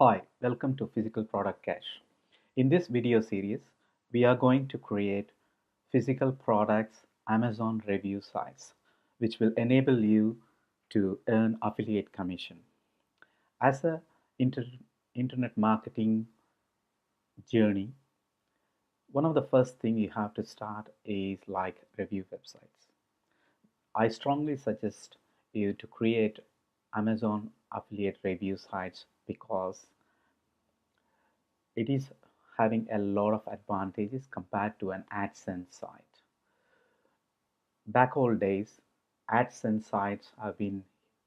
Hi, welcome to Physical Product Cache. In this video series, we are going to create physical products Amazon review sites, which will enable you to earn affiliate commission. As a internet marketing journey, one of the first thing you have to start is like review websites. I strongly suggest you to create Amazon affiliate review sites because it is having a lot of advantages compared to an AdSense site. Back old days, AdSense sites have been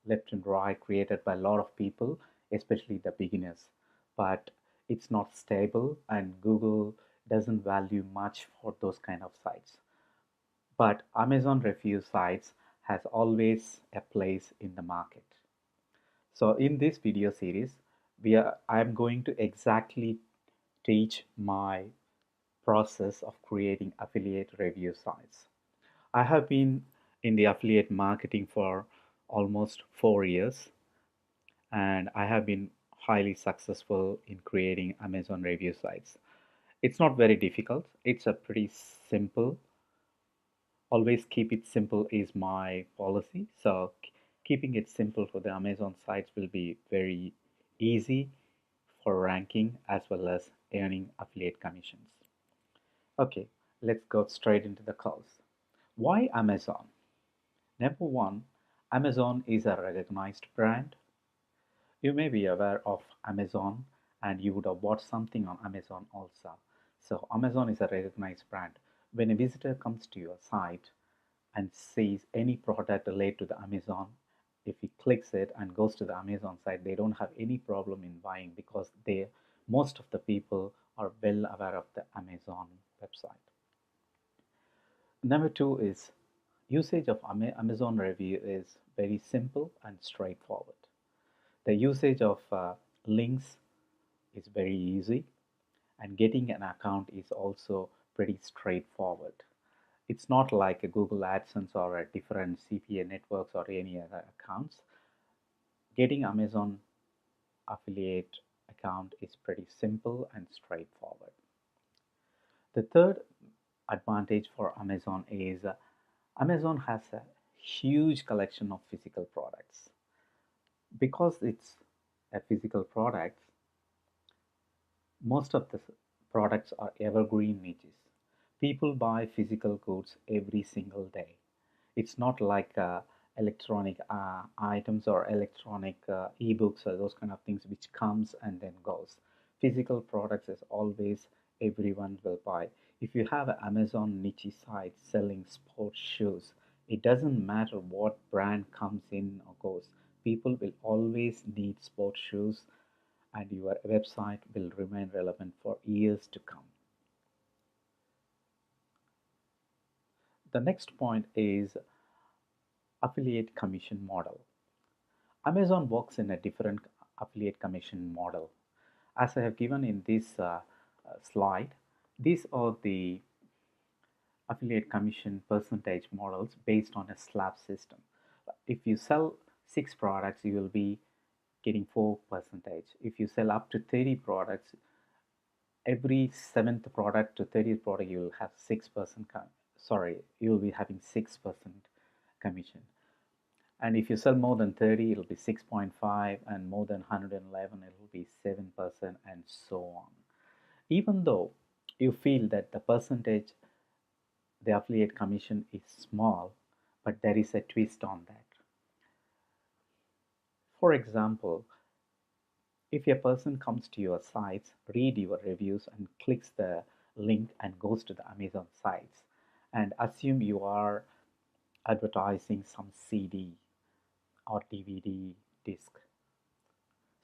left and right created by a lot of people, especially the beginners. But it's not stable and Google doesn't value much for those kind of sites. But Amazon review sites has always a place in the market. So in this video series, I'm going to exactly teach my process of creating affiliate review sites. I have been in the affiliate marketing for almost 4 years and I have been highly successful in creating Amazon review sites. It's not very difficult, it's a pretty simple. Always keep it simple is my policy. So keeping it simple for the Amazon sites will be very easy for ranking as well as earning affiliate commissions. Okay, let's go straight into the calls. Why Amazon? Number one, Amazon is a recognized brand. You may be aware of Amazon and you would have bought something on Amazon also. So Amazon is a recognized brand. When a visitor comes to your site and sees any product related to the Amazon, if he clicks it and goes to the Amazon site, they don't have any problem in buying because most of the people are well aware of the Amazon website. Number two is usage of Amazon review is very simple and straightforward. The usage of links is very easy and getting an account is also pretty straightforward. It's not like a Google AdSense or a different CPA networks or any other accounts. Getting Amazon affiliate account is pretty simple and straightforward. The third advantage for Amazon is Amazon has a huge collection of physical products. Because it's a physical product, most of the products are evergreen niches. People buy physical goods every single day. It's not like electronic items or electronic ebooks or those kind of things which comes and then goes. Physical products is always everyone will buy. If you have an Amazon niche site selling sports shoes, it doesn't matter what brand comes in or goes. People will always need sports shoes and your website will remain relevant for years to come. The next point is affiliate commission model. Amazon works in a different affiliate commission model. As I have given in this slide, these are the affiliate commission percentage models based on a slab system. If you sell 6 products, you will be getting 4%. If you sell up to 30 products, every 7th product to 30th product you will have 6% you will be having 6% commission. And if you sell more than 30, it'll be 6.5, and more than 111, it'll be 7%, and so on. Even though you feel that the percentage, the affiliate commission is small, but there is a twist on that. For example, if a person comes to your sites, read your reviews, and clicks the link and goes to the Amazon sites, and assume you are advertising some CD or DVD disc.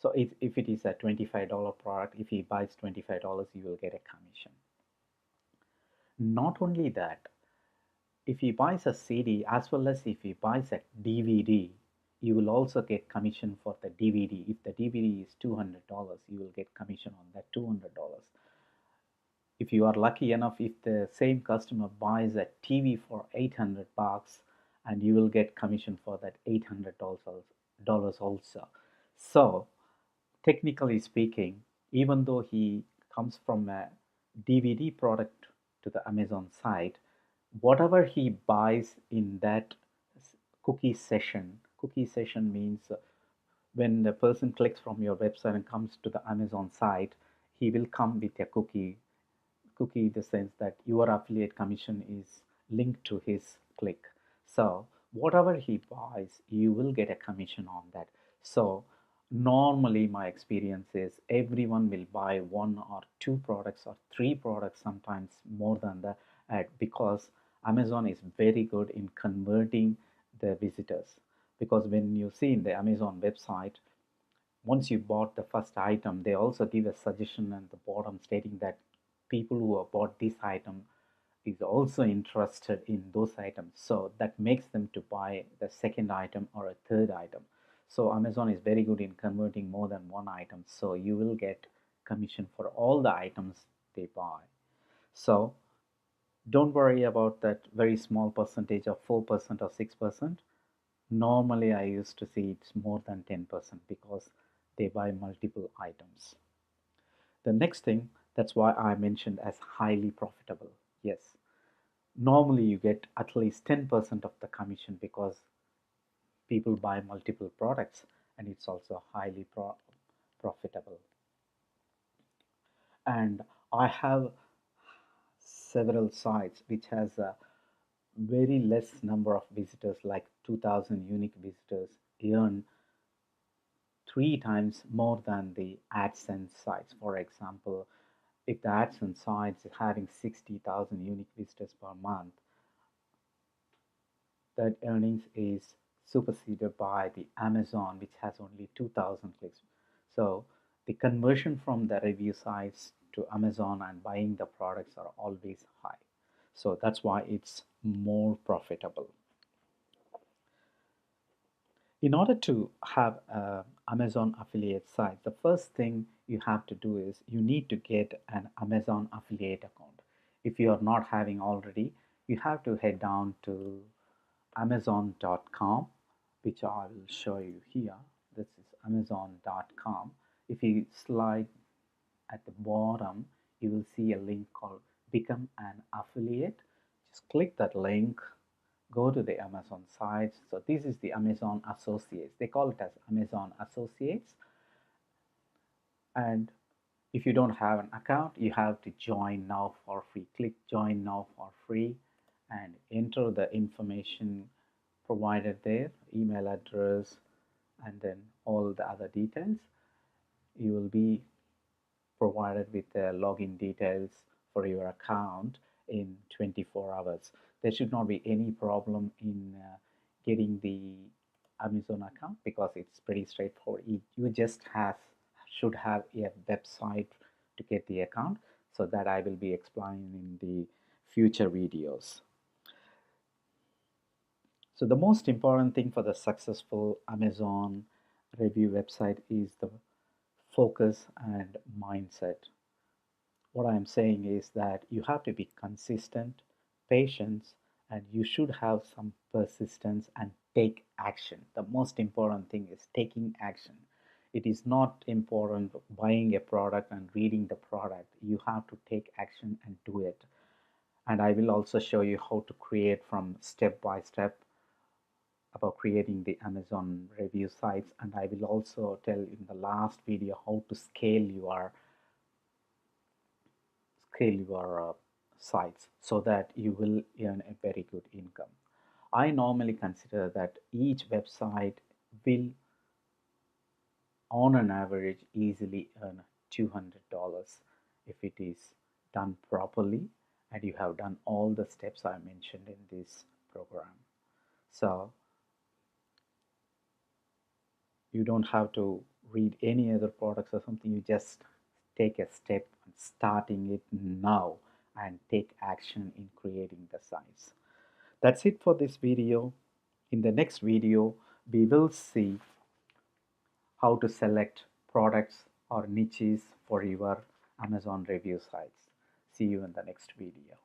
So if it is a $25 product, if he buys $25, you will get a commission. Not only that, if he buys a CD as well as if he buys a DVD, you will also get commission for the DVD. If the DVD is $200, you will get commission on that $200. If you are lucky enough, if the same customer buys a TV for $800, and you will get commission for that $800 also. So technically speaking, even though he comes from a DVD product to the Amazon site, whatever he buys in that cookie session means when the person clicks from your website and comes to the Amazon site, he will come with a cookie in the sense that your affiliate commission is linked to his click. So whatever he buys, you will get a commission on that. So normally my experience is everyone will buy one or two products or three products, sometimes more than that, because Amazon is very good in converting the visitors. Because when you see in the Amazon website, once you bought the first item, they also give a suggestion at the bottom stating that people who have bought this item is also interested in those items. So that makes them to buy the second item or a third item. So Amazon is very good in converting more than one item. So you will get commission for all the items they buy. So don't worry about that very small percentage of 4% or 6%. Normally, I used to see it's more than 10% because they buy multiple items. The next thing, that's why I mentioned as highly profitable. Yes, normally you get at least 10% of the commission because people buy multiple products and it's also highly profitable. And I have several sites which has a very less number of visitors, like 2000 unique visitors earn three times more than the AdSense sites. For example, if the AdSense sites is having 60,000 unique visitors per month, that earnings is superseded by the Amazon, which has only 2,000 clicks. So the conversion from the review sites to Amazon and buying the products are always high. So that's why it's more profitable. In order to have an Amazon affiliate site, the first thing you have to do is you need to get an Amazon affiliate account. If you are not having already, you have to head down to amazon.com, which I will show you here. This is amazon.com. If you slide at the bottom, you will see a link called Become an Affiliate. Just click that link, go to the Amazon site. So this is the Amazon Associates. They call it as Amazon Associates. And if you don't have an account, you have to join now for free. Click join now for free and enter the information provided there, email address, and then all the other details. You will be provided with the login details for your account in 24 hours. There should not be any problem in getting the Amazon account because it's pretty straightforward. You just should have a website to get the account, so that I will be explaining in the future videos. So the most important thing for the successful Amazon review website is the focus and mindset. What I'm saying is that you have to be consistent, patient, and you should have some persistence and take action. The most important thing is taking action. It is not important buying a product and reading the product. You have to take action and do it. And I will also show you how to create from step by step about creating the Amazon review sites. And I will also tell in the last video how to scale your sites so that you will earn a very good income. I normally consider that each website will, on an average, easily earn $200 if it is done properly and you have done all the steps I mentioned in this program. So you don't have to read any other products or something. You just take a step and starting it now and take action in creating the sites. That's it for this video. In the next video, we will see how to select products or niches for your Amazon review sites. See you in the next video.